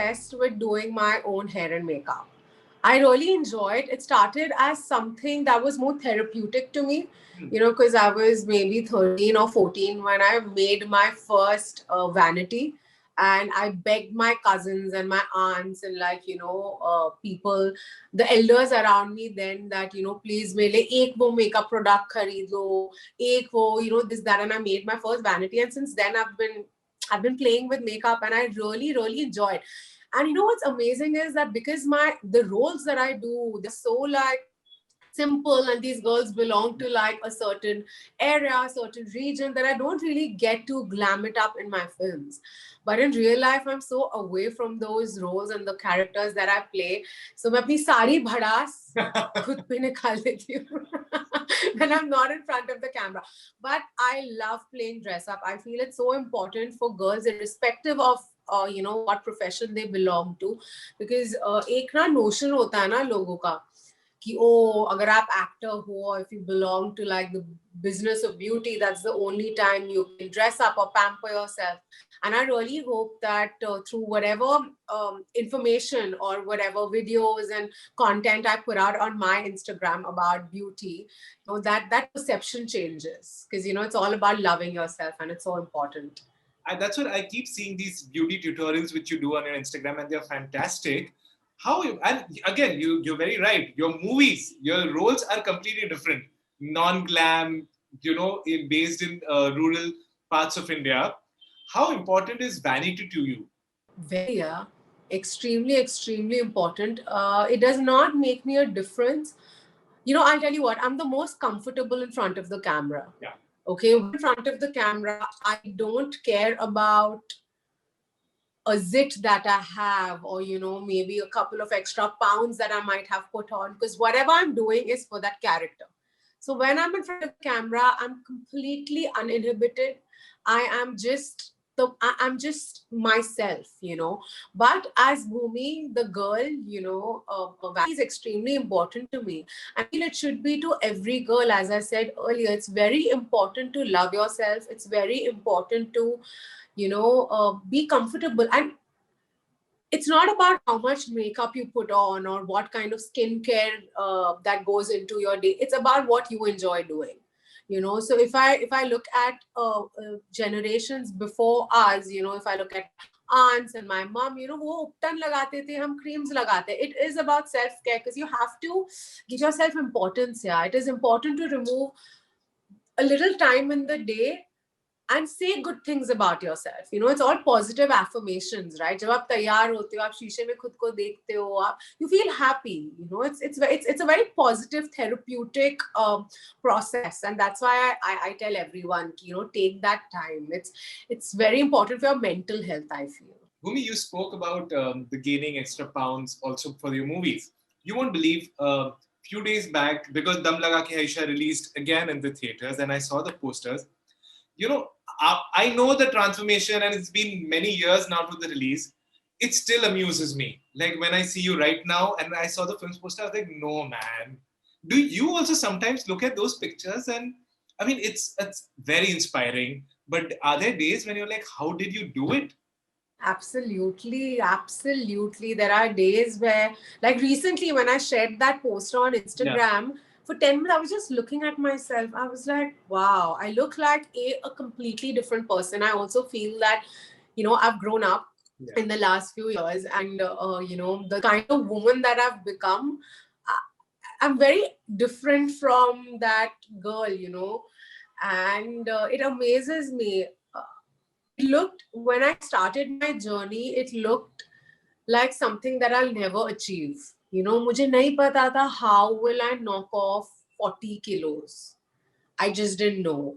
obsessed with doing my own hair and makeup. I really enjoyed it. It started as something that was more therapeutic to me, because I was maybe 13 or 14 when I made my first vanity. And I begged my cousins and my aunts and people, the elders around me then that, please मेरे एक वो makeup product खरीद लो, एक वो, this, that, and I made my first vanity. And since then I've been playing with makeup and I really, really enjoy it. And what's amazing is that because the roles that I do, they're so like simple, and these girls belong to like a certain area, a certain region, that I don't really get to glam it up in my films. But in real life, I'm so away from those roles and the characters that I play. So मैं अपनी सारी भड़ास खुद पे निकाल लेती हूँ when I'm not in front of the camera. But I love playing dress up. I feel it's so important for girls, irrespective of what profession they belong to, because एक ना notion होता है ना लोगों का कि अगर आप actor हो, if you belong to like the business of beauty, that's the only time you can dress up or pamper yourself. And I really hope that through whatever information or whatever videos and content I put out on my Instagram about beauty, that perception changes, because it's all about loving yourself, and it's so important. That's what I keep seeing, these beauty tutorials which you do on your Instagram, and they're fantastic. And again, you're very right. Your movies, your roles are completely different. Non-glam, based in rural parts of India. How important is vanity to you? Very, yeah. Extremely, extremely important. It does not make me a difference. I'll tell you what, I'm the most comfortable in front of the camera. Yeah. Okay, in front of the camera, I don't care about a zit that I have, or maybe a couple of extra pounds that I might have put on, because whatever I'm doing is for that character. So when I'm in front of the camera, I'm completely uninhibited. I'm just myself, But as Bhumi, the girl, vanity is extremely important to me. I feel it should be to every girl. As I said earlier, it's very important to love yourself. It's very important to, be comfortable. And it's not about how much makeup you put on or what kind of skincare that goes into your day. It's about what you enjoy doing. So if I look at generations before us, if I look at aunts and my mom, वो उपटन लगाते थे, हम creams लगाते. It is about self-care, because you have to give yourself importance. Yeah, it is important to remove a little time in the day and say good things about yourself. It's all positive affirmations, right? जब आप तैयार होते हो, आप शीशे में खुद को देखते हो, you feel happy. It's a very positive, therapeutic process, and that's why I tell everyone, take that time. It's very important for your mental health, I feel. Bhumi, you spoke about the gaining extra pounds also for your movies. You won't believe, a few days back, because Dam Laga Ke Aisha released again in the theaters, and I saw the posters. I know the transformation, and it's been many years now to the release. It still amuses me. Like when I see you right now, and I saw the film's poster, I was like, no, man. Do you also sometimes look at those pictures? And I mean, it's very inspiring. But are there days when you're like, how did you do it? Absolutely, absolutely. There are days where, like recently, when I shared that poster on Instagram, for 10 minutes, I was just looking at myself. I was like, wow, I look like a completely different person. I also feel that, I've grown up in the last few years, and, the kind of woman that I've become, I'm very different from that girl, and it amazes me. When I started my journey, it looked like something that I'll never achieve. मुझे नहीं पता था how will I knock off 40 kilos. I just didn't know.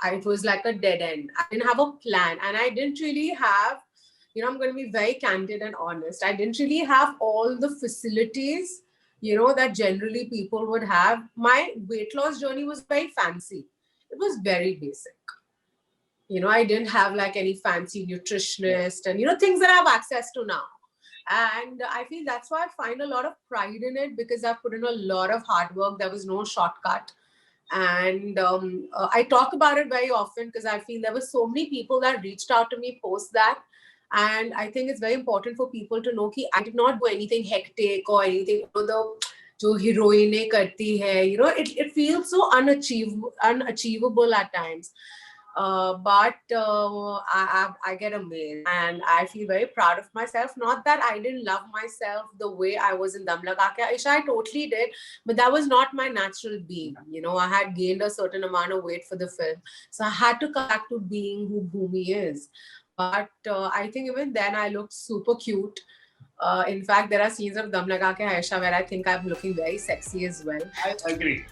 It was like a dead end. I didn't have a plan, and I didn't really have, I'm going to be very candid and honest. I didn't really have all the facilities, that generally people would have. My weight loss journey was very fancy. It was very basic. I didn't have like any fancy nutritionist and, things that I have access to now. And I feel that's why I find a lot of pride in it, because I've put in a lot of hard work. There was no shortcut. And I talk about it very often because I feel there were so many people that reached out to me post that. And I think it's very important for people to know that I did not do anything hectic or anything, the जो heroine करती है, it feels so unachievable at times. But I get amazed and I feel very proud of myself. Not that I didn't love myself the way I was in Dam Laga Ke Aisha, I totally did, but that was not my natural being. I had gained a certain amount of weight for the film, so I had to come back to being who Bhumi is. But I think even then I looked super cute. In fact, there are scenes of Dam Laga Ke Aisha where I think I'm looking very sexy as well. I agree.